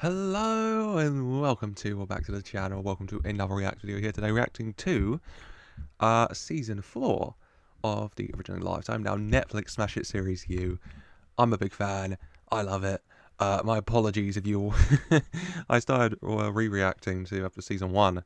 Hello and welcome to or back to the channel. Welcome to another react video here today, reacting to season 4 of the original Lifetime now Netflix smash hit series You. I'm a big fan. I love it. My apologies if you I started re-reacting to after season 1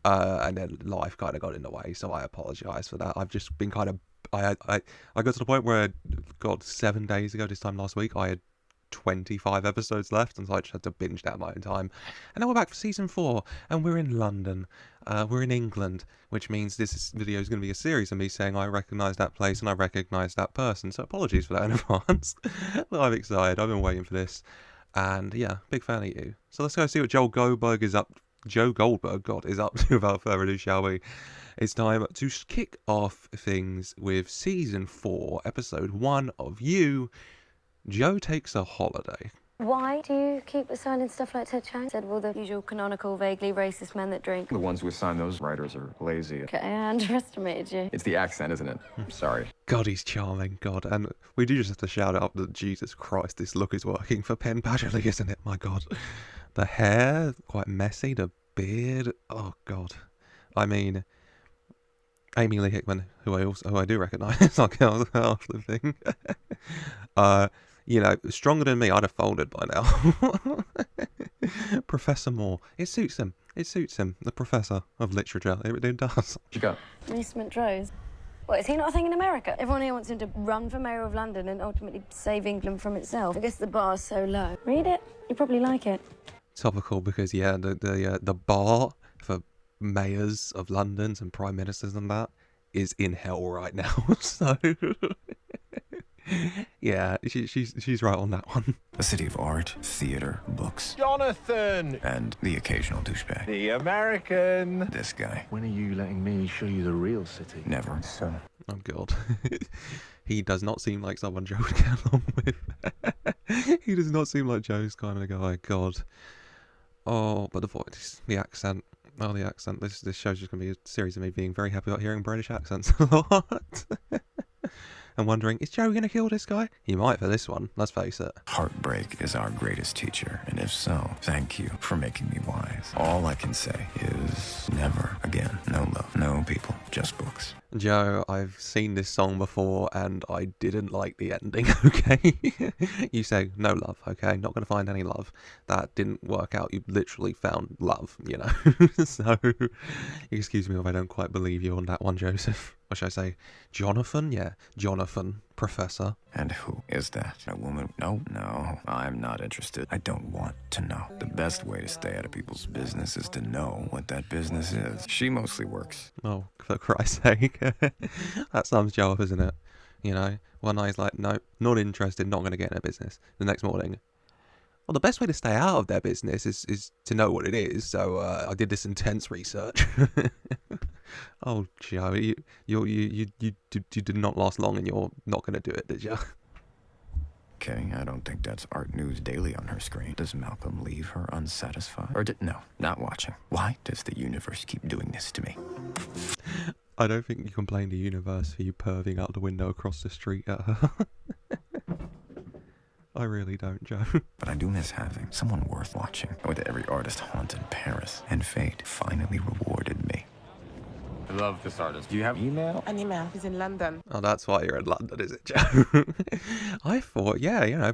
and then life kind of got in the way, so I apologize for that. I've just been kind of I got to the point where, God, 7 days ago this time last week I had 25 episodes left, and so I just had to binge that my own time. And now we're back for season 4, and we're in London. We're in England, which means this video is going to be a series of me saying I recognise that place and I recognise that person. So apologies for that in advance. But I'm excited. I've been waiting for this, and yeah, big fan of you. So let's go see what Joe Goldberg is up. Joe Goldberg, God, is up to. Without further ado, shall we? It's time to kick off things with season 4, episode 1 of You. Joe takes a holiday. Why do you keep assigning stuff like Ted Chiang said, well, the usual canonical, vaguely racist men that drink? The ones who assign those writers are lazy. Okay, I underestimated you. It's the accent, isn't it? Sorry. God, he's charming, God. And we do just have to shout out that Jesus Christ, this look is working for Penn Badgley, isn't it? My God. The hair, quite messy. The beard, oh God. I mean, Amy Leigh-Hickman, who I do recognise, like half the thing. You know, stronger than me, I'd have folded by now. Professor Moore. It suits him. It suits him. The professor of literature. It does. What you got? Reese Montrose. What, is he not a thing in America? Everyone here wants him to run for mayor of London and ultimately save England from itself. I guess the bar's so low. Read it. You probably like it. Topical because, yeah, the bar for mayors of London's and prime ministers and that is in hell right now. So... yeah, she's right on that one. A city of art, theater, books, Jonathan! and the occasional douchebag. The American! This guy, When are you letting me show you the real city? never. Son. Oh God. He does not seem like someone Joe would get along with. He does not seem like Joe's kind of guy. God. Oh, but the voice, the accent. Oh, the accent. This show's just going to be a series of me being very happy about hearing British accents a lot. And wondering, is Joe going to kill this guy? He might for this one, let's face it. Heartbreak is our greatest teacher, and if so, thank you for making me wise. All I can say is never again. No love, no people, just books. Joe, I've seen this song before and I didn't like the ending, okay? You say, no love, okay? Not going to find any love. That didn't work out. You literally found love, you know? So, excuse me if I don't quite believe you on that one, Joseph. Or should I say, Jonathan? Yeah, Jonathan, Professor. And who is that? A woman? No, I'm not interested. I don't want to know. The best way to stay out of people's business is to know what that business is. She mostly works. Oh, for Christ's sake. That sums Joe up, isn't it? You know, one night he's like, no, not interested, not going to get in her business. The next morning, well, the best way to stay out of their business is to know what it is. So I did this intense research. Oh, Joe, you did not last long, and you're not going to do it, did you? Okay, I don't think that's Art News Daily on her screen. Does Malcolm leave her unsatisfied? No, not watching. Why does the universe keep doing this to me? I don't think you can blame the universe for you perving out the window across the street at her. I really don't, Joe. But I do miss having someone worth watching. With every artist haunted Paris, and fate finally rewarded me. I love this artist. Do you have email? An email. He's in London. Oh, that's why you're in London, is it, Joe? I thought, yeah, you know,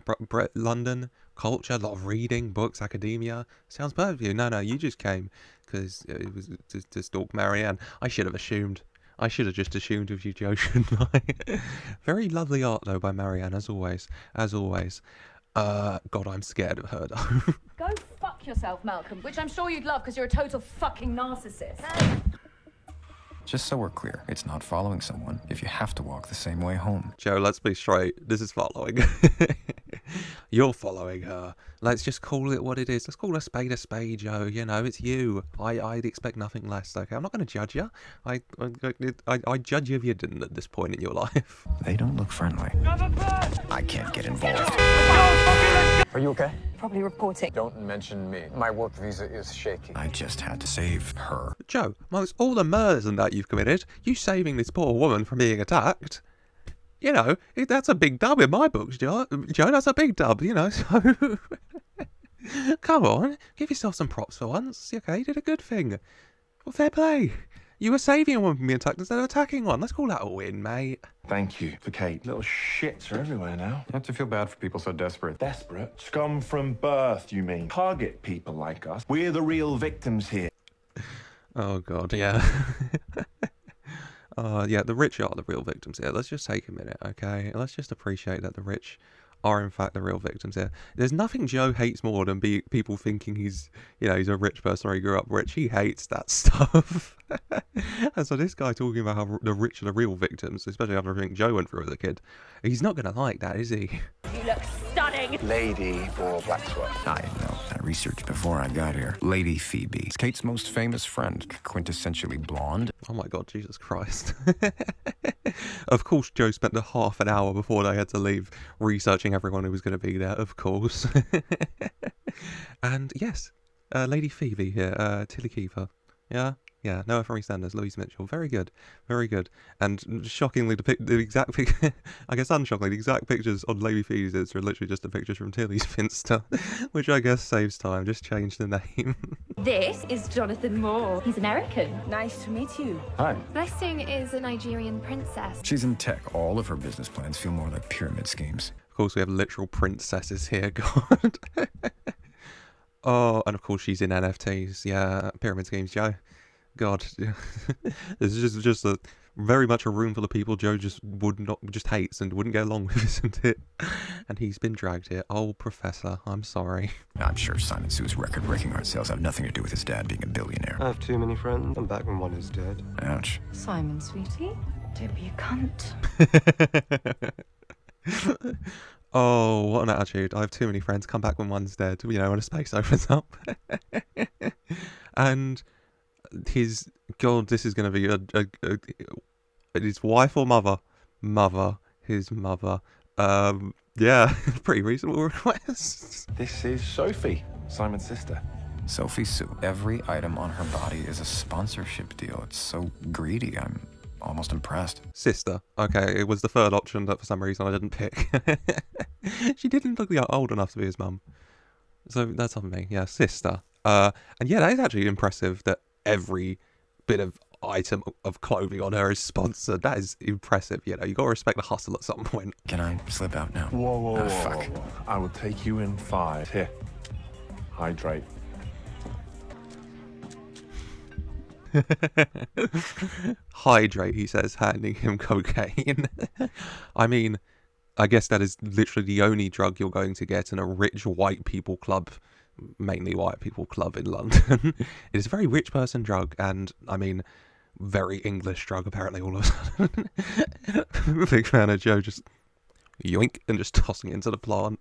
London, culture, a lot of reading, books, academia. Sounds perfect for you. No, you just came because it was to stalk Marianne. I should have assumed. I should have just assumed with you, Joe, shouldn't I? Very lovely art, though, by Marianne, as always. As always. God, I'm scared of her, though. Go fuck yourself, Malcolm, which I'm sure you'd love because you're a total fucking narcissist. Just so we're clear, it's not following someone if you have to walk the same way home. Joe, let's be straight. This is following. You're following her. Let's just call it what it is. Let's call a spade, Joe. You know, it's you. I'd expect nothing less, okay? I'm not going to judge you. I'd judge you if you didn't at this point in your life. They don't look friendly. I can't get involved. Are you okay? Probably report it. Don't mention me. My work visa is shaky. I just had to save her. Joe, amongst all the murders and that you've committed, you saving this poor woman from being attacked, you know, that's a big dub in my books, Joe. That's a big dub, you know, so... Come on, give yourself some props for once. Okay, you did a good thing. Well, fair play. You were saving one from being attacked instead of attacking one. Let's call that a win, mate. Thank you for Kate. Little shits are everywhere now. You have to feel bad for people so desperate. Desperate. Scum from birth, you mean? Target people like us. We're the real victims here. Oh, God, yeah. Yeah, the rich are the real victims here. Let's just take a minute, okay? Let's just appreciate that the rich are, in fact, the real victims here. There's nothing Joe hates more than people thinking he's, he's a rich person or he grew up rich. He hates that stuff. And so this guy talking about how the rich are the real victims, especially after everything Joe went through as a kid, he's not going to like that, is he? You look stunning. Lady or black swan? I know. I researched before I got here. Lady Phoebe. It's Kate's most famous friend. Quintessentially blonde. Oh my God, Jesus Christ. Of course, Joe spent the half an hour before they had to leave researching everyone who was going to be there, of course. And yes, Lady Phoebe here, Tilly Kiefer. Yeah, Noah from EastEnders, Louise Mitchell. Very good, very good. And shockingly, the exact I guess unshockingly, the exact pictures on Lady Phoebe's Insta are literally just the pictures from Tilly's Finsta, which I guess saves time. Just change the name. This is Jonathan Moore. He's American. Nice to meet you. Hi. Blessing is a Nigerian princess. She's in tech. All of her business plans feel more like pyramid schemes. Of course, we have literal princesses here, God. Oh, and of course she's in NFTs. Yeah, pyramid schemes, Joe. God, there's just a very much a room full of people Joe just hates and wouldn't get along with, isn't it? And he's been dragged here. Oh, Professor, I'm sorry. I'm sure Simon Sue's record-breaking art sales have nothing to do with his dad being a billionaire. I have too many friends. I'm back when one is dead. Ouch. Simon, sweetie, don't be a cunt. Oh, what an attitude. I have too many friends. Come back when one's dead, when a space opens up. And his God, this is going to be his wife or mother, his mother. Yeah, pretty reasonable request. This is Sophie, Simon's sister. Sophie Sue. Every item on her body is a sponsorship deal. It's so greedy. I'm almost impressed. Sister. Okay, it was the third option that for some reason I didn't pick. She didn't look old enough to be his mum. So that's on me. Yeah, sister. And yeah, that is actually impressive that every bit of item of clothing on her is sponsored. That is impressive. You got to respect the hustle at some point. Can I slip out now? Whoa, fuck. whoa. I will take you in 5. Here. Hydrate. Hydrate, he says, handing him cocaine. I mean, I guess that is literally the only drug you're going to get in a rich white people club, mainly white people club in London. It is a very rich person drug, and I mean, very English drug apparently all of a sudden. Big fan of Joe just yoink and just tossing it into the plant.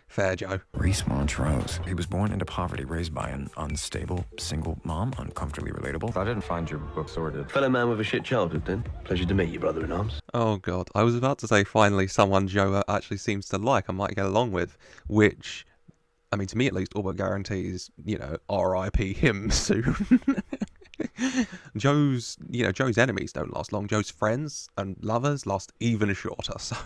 Fair Joe. Reese Montrose. He was born into poverty, raised by an unstable single mom, uncomfortably relatable. I didn't find your book sorted. Fellow man with a shit childhood, then. Pleasure to meet you, brother-in-arms. Oh God, I was about to say finally someone Joe actually seems to like and might get along with, which, I mean, to me at least, all but guarantees, R.I.P. him soon. Joe's enemies don't last long. Joe's friends and lovers last even shorter. So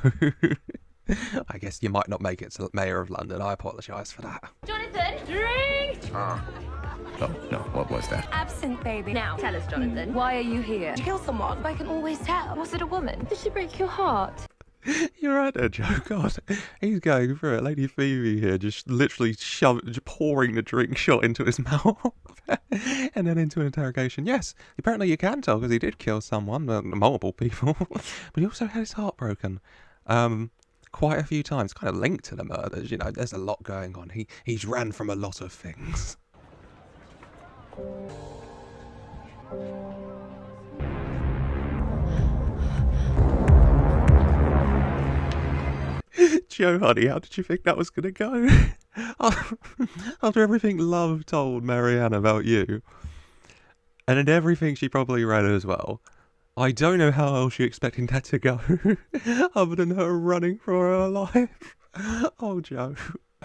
I guess you might not make it to Mayor of London. I apologise for that. Jonathan, drink! Oh, no, what was that? Absent, baby. Now, tell us, Jonathan, why are you here? Did you kill someone? I can always tell. Was it a woman? Did she break your heart? You're right there, Joe. God, he's going through it. Lady Phoebe here, just literally pouring the drink shot into his mouth. And then into an interrogation. Yes, apparently you can tell because he did kill someone, multiple people. But he also had his heart broken. Quite a few times, kind of linked to the murders. There's a lot going on. He's ran from a lot of things. Joe, honey, how did you think that was going to go? After everything Love told Marianne about you, and in everything she probably read as well, I don't know how else you're expecting that to go, other than her running for her life. Oh, Joe.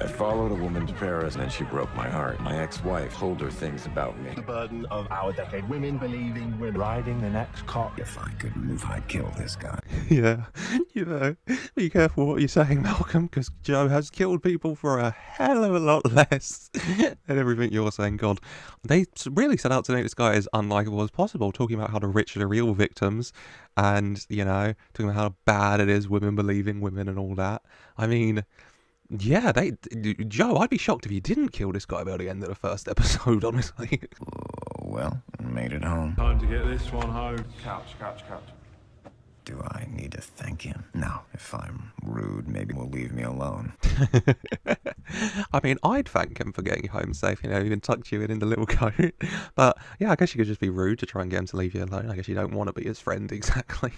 I followed a woman to Paris, and then she broke my heart. My ex-wife told her things about me. The burden of our decade. Women believing women. Riding the next cop. If I could move, I'd kill this guy. Yeah, be careful what you're saying, Malcolm, because Joe has killed people for a hell of a lot less than everything you're saying. God, they really set out to make this guy as unlikable as possible, talking about how the rich are the real victims, and, talking about how bad it is women believing women and all that. I mean, yeah, Joe, I'd be shocked if you didn't kill this guy by the end of the first episode, honestly. Well, made it home. Time to get this one home. Couch. Do I need to thank him? No. If I'm rude, maybe he'll leave me alone. I mean, I'd thank him for getting you home safe, even tucked you in the little coat. But, yeah, I guess you could just be rude to try and get him to leave you alone. I guess you don't want to be his friend, exactly.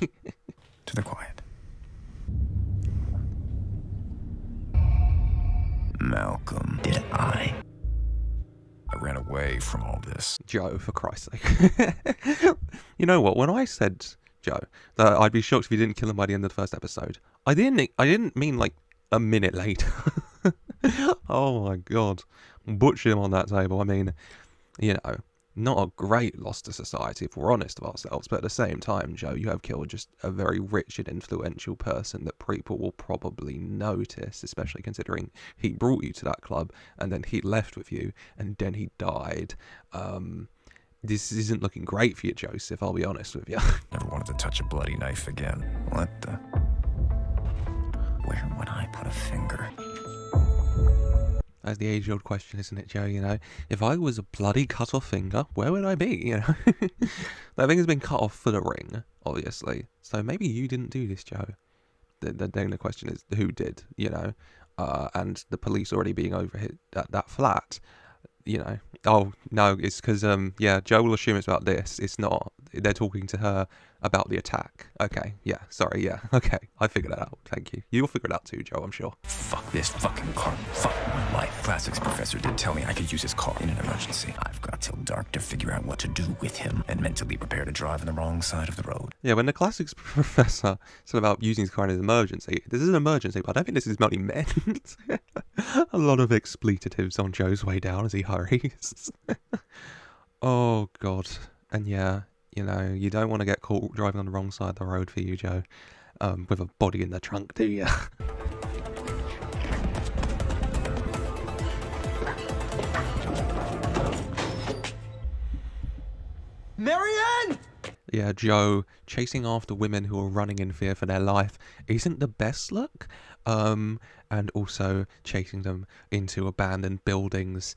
To the quiet. Malcolm, did I ran away from all this. Joe, for Christ's sake. You know what? When I said, Joe, that I'd be shocked if you didn't kill him by the end of the first episode, I didn't mean like a minute later. Oh my God. Butchered him on that table. I mean, not a great loss to society if we're honest of ourselves, but at the same time, Joe, you have killed just a very rich and influential person that people will probably notice, especially considering he brought you to that club and then he left with you and then he died. This isn't looking great for you, Joseph, I'll be honest with you. Never wanted to touch a bloody knife again. What the? Where would I put a finger? That's the age-old question, isn't it, Joe? If I was a bloody cut-off finger, where would I be, That thing has been cut off for the ring, obviously. So maybe you didn't do this, Joe. Then the question is, who did, And the police already being over at that flat, Oh, no, it's because, Joe will assume it's about this. It's not. They're talking to her about the attack. Okay, yeah, sorry, yeah. Okay, I figured that out. Thank you. You'll figure it out too, Joe, I'm sure. Fuck this fucking car. Fuck my life. Classics professor did tell me I could use his car in an emergency. I've got till dark to figure out what to do with him and mentally prepare to drive on the wrong side of the road. Yeah, when the classics professor said about using his car in an emergency, this is an emergency, but I don't think this is bloody meant. A lot of expletives on Joe's way down as he hurries. Oh, God. And yeah, you don't want to get caught driving on the wrong side of the road for you, Joe, with a body in the trunk, do you? Marianne! Yeah, Joe, chasing after women who are running in fear for their life isn't the best look. And also chasing them into abandoned buildings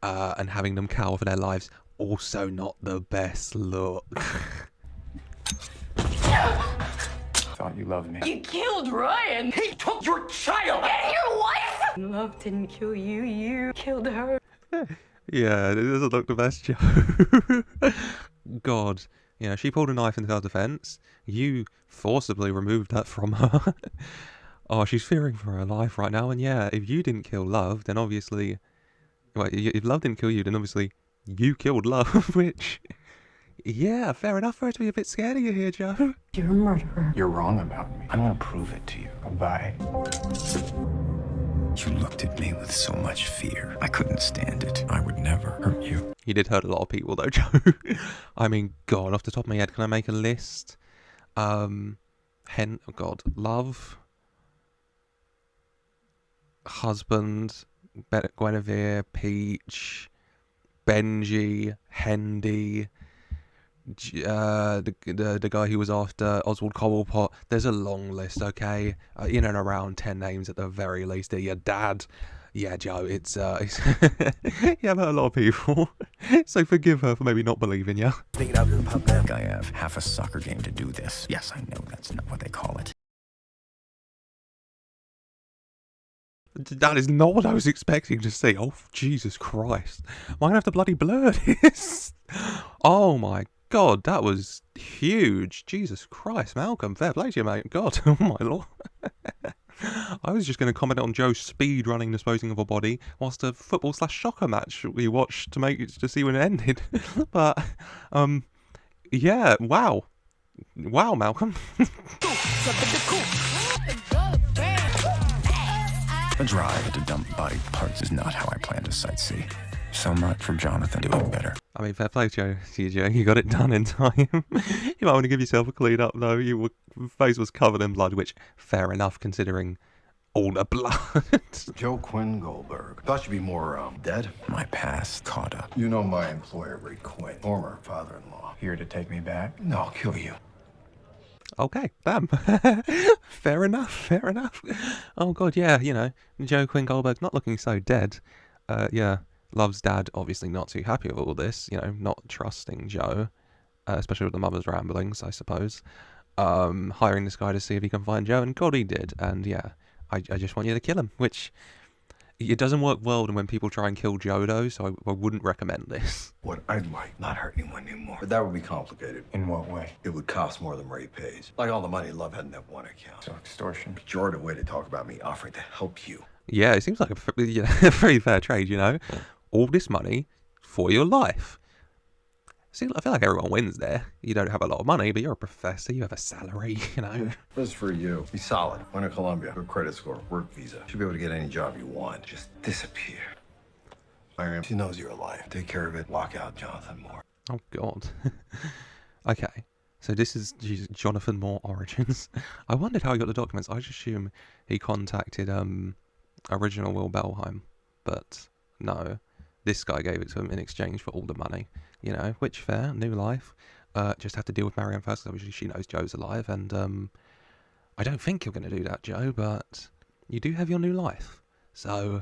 and having them cower for their lives, also not the best look. Thought you loved me. You killed Ryan! He took your child! And your wife! Love didn't kill you, you killed her. Yeah, it doesn't look the best, Joe. God, she pulled a knife in self-defense. You forcibly removed that from her. Oh, she's fearing for her life right now, and yeah, if you didn't kill Love, then obviously... Well, if Love didn't kill you, then obviously you killed Love, which... Yeah, fair enough for her to be a bit scared of you here, Joe. You're a murderer. You're wrong about me. I'm gonna prove it to you. Goodbye. You looked at me with so much fear. I couldn't stand it. I would never hurt you. You did hurt a lot of people, though, Joe. I mean, God, off the top of my head, can I make a list? Oh, God. Love... Husband, Guinevere, Peach, Benji, Hendy, the guy who was after Oswald Cobblepot. There's a long list, okay? In and around 10 names at the very least. Your dad. Yeah, Joe, it's yeah, about a lot of people. So forgive her for maybe not believing you. Speaking of the pub now, I have half a soccer game to do this. Yes, I know that's not what they call it. That is not what I was expecting to see. Oh, Jesus Christ. Am I going to have to bloody blur this? Oh my God, that was huge. Jesus Christ, Malcolm, fair play to you, mate. God, oh my Lord. I was just going to comment on Joe's speed running disposing of a body whilst a football/soccer match we watched to see when it ended. But, yeah, wow. Wow, Malcolm. A drive to dump body parts is not how I plan to sightsee. So much for Jonathan doing better. I mean, fair play, Joe. You got it done in time. You might want to give yourself a clean up, though. Your face was covered in blood, which, fair enough, considering all the blood. Joe Quinn Goldberg. Thought you'd be more, dead. My past caught up. You know my employer, Rick Quinn, former father-in-law. Here to take me back? No, I'll kill you. Okay, damn. Fair enough, fair enough. Oh, God, yeah, you know, Joe Quinn Goldberg not looking so dead. Yeah, Love's dad obviously not too happy with all this, you know, not trusting Joe, especially with the mother's ramblings, I suppose. Hiring this guy to see if he can find Joe, and God, he did. And yeah, I just want you to kill him, which it doesn't work well when people try and kill Joe, though, so I wouldn't recommend this. What I'd like, not hurt anyone anymore. But that would be complicated. In what way? It would cost more than Ray pays. Like all the money Love had in that one account. So extortion. Pejorative way to talk about me offering to help you. Yeah, it seems like a very fair trade, you know? All this money for your life. See, I feel like everyone wins there. You don't have a lot of money, but you're a professor, you have a salary, you know? This is for you. Be solid. Went to Columbia. Good credit score. Work visa. Should be able to get any job you want. Just disappear. Miriam, she knows you're alive. Take care of it. Lock out Jonathan Moore. Oh, God. Okay. So this is Jonathan Moore origins. I wondered how he got the documents. I just assume he contacted original Will Bellheim. But no. This guy gave it to him in exchange for all the money. You know, which fair, new life. Just have to deal with Marianne first, because obviously she knows Joe's alive, and I don't think you're going to do that, Joe, but you do have your new life. So,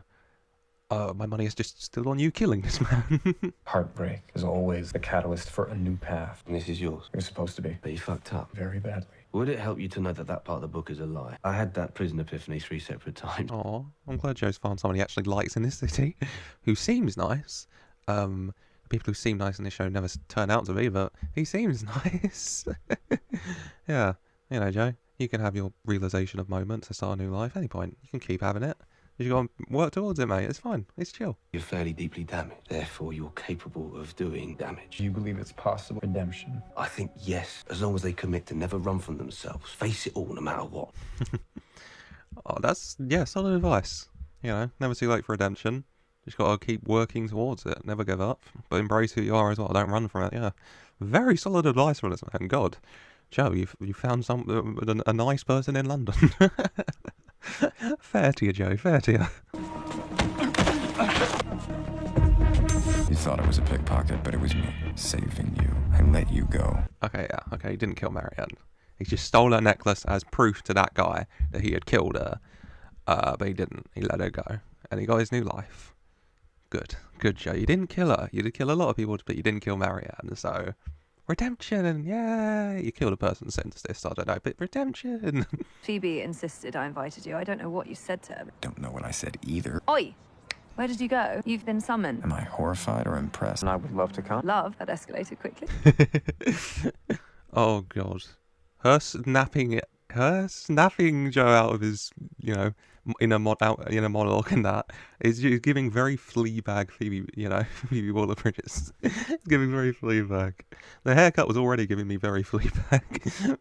my money is just still on you killing this man. Heartbreak is always the catalyst for a new path. And this is yours. It was supposed to be. But you fucked up. Very badly. Would it help you to know that that part of the book is a lie? I had that prison epiphany 3 separate times. Aw, I'm glad Joe's found someone he actually likes in this city, who seems nice. People who seem nice in this show never turn out to be, but he seems nice. Yeah, you know, Joe, you can have your realization of moment to start a new life any point. You can keep having it. You got to work towards it, mate. It's fine. It's chill. You're fairly deeply damaged. Therefore, you're capable of doing damage. Do you believe it's possible? Redemption? I think yes, as long as they commit to never run from themselves. Face it all, no matter what. Oh, that's, yeah, solid advice. You know, never too late for redemption. Just got to keep working towards it. Never give up. But embrace who you are as well. Don't run from it, yeah. Very solid advice from this man. God. Joe, you found a nice person in London. Fair to you, Joe. Fair to you. You thought it was a pickpocket, but it was me saving you. I let you go. Okay, yeah. Okay, he didn't kill Marianne. He just stole her necklace as proof to that guy that he had killed her. But he didn't. He let her go. And he got his new life. Good. Good, Joe. You didn't kill her. You did kill a lot of people, but you didn't kill Marianne. So, redemption, and yeah, you killed a person sentenced this, I don't know, but redemption. Phoebe insisted I invited you. I don't know what you said to her. Don't know what I said either. Oi! Where did you go? You've been summoned. Am I horrified or impressed? And I would love to come. Love, that escalated quickly. Oh, God. Her snapping Joe out of his, you know, in a monologue and that is giving very Fleabag Phoebe, you know, Phoebe Waller-Bridges. It's giving very Fleabag. The haircut was already giving me very Fleabag.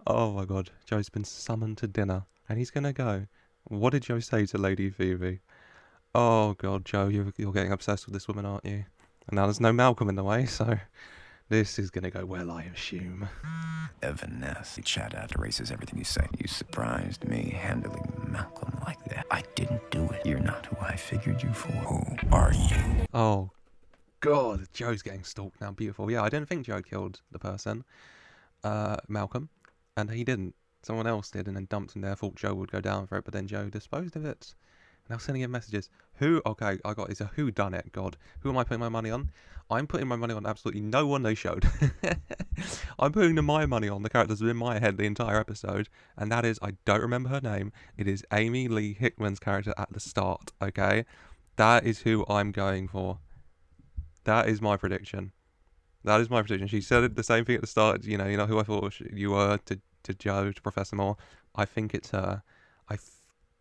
Oh my God, Joe's been summoned to dinner and he's gonna go. What did Joe say to Lady Phoebe? Oh God, Joe, you're getting obsessed with this woman, aren't you? And now there's no Malcolm in the way, so this is gonna go well, I assume. Evanescence. Chat out erases everything you say. You surprised me handling Malcolm like that. I didn't do it. You're not who I figured you for. Who are you? Oh, God, Joe's getting stalked now. Beautiful. Yeah, I didn't think Joe killed the person, Malcolm, and he didn't. Someone else did, and then dumped him there. Thought Joe would go down for it, but then Joe disposed of it. Now sending him messages. Who? Okay, I got. It's a who done it. God, who am I putting my money on? I'm putting my money on absolutely no one they showed. I'm putting my money on the characters in my head the entire episode, and that is, I don't remember her name. It is Amy Leigh-Hickman's character at the start. Okay, that is who I'm going for. That is my prediction. That is my prediction. She said the same thing at the start. You know who I thought you were to Joe, to Professor Moore. I think it's her.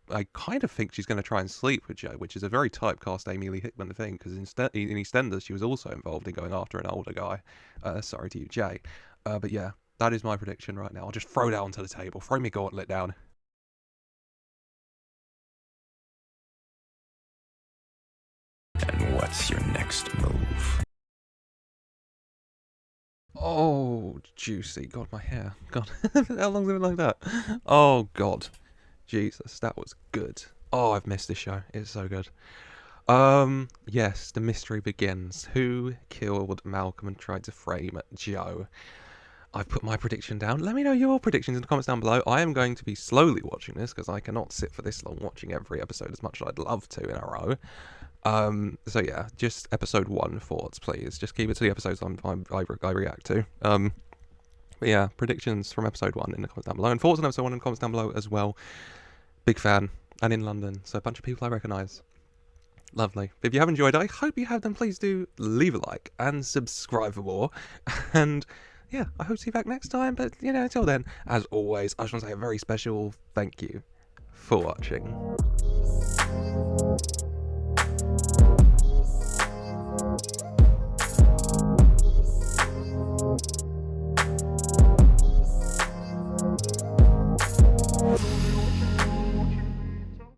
I kind of think she's going to try and sleep with Joe, which is a very typecast Amy Leigh-Hickman thing, because in EastEnders she was also involved in going after an older guy. Sorry to you, Jay. But yeah, that is my prediction right now. I'll just throw that onto the table. Throw me gauntlet down. What's your next move? Oh, juicy. God, my hair. God, how long's it been like that? Oh, God. Jesus, that was good. Oh, I've missed this show. It's so good. Yes, the mystery begins. Who killed Malcolm and tried to frame Joe? I've put my prediction down. Let me know your predictions in the comments down below. I am going to be slowly watching this because I cannot sit for this long watching every episode as much as I'd love to in a row. So yeah, just episode 1 thoughts, please. Just keep it to the episodes I react to. But yeah, predictions from episode 1 in the comments down below, and thoughts on episode 1 in the comments down below as well. Big fan, and in London, so a bunch of people I recognise. Lovely. If you have enjoyed, I hope you have, then please do leave a like and subscribe for more. And yeah, I hope to see you back next time. But you know, until then, as always, I just want to say a very special thank you for watching.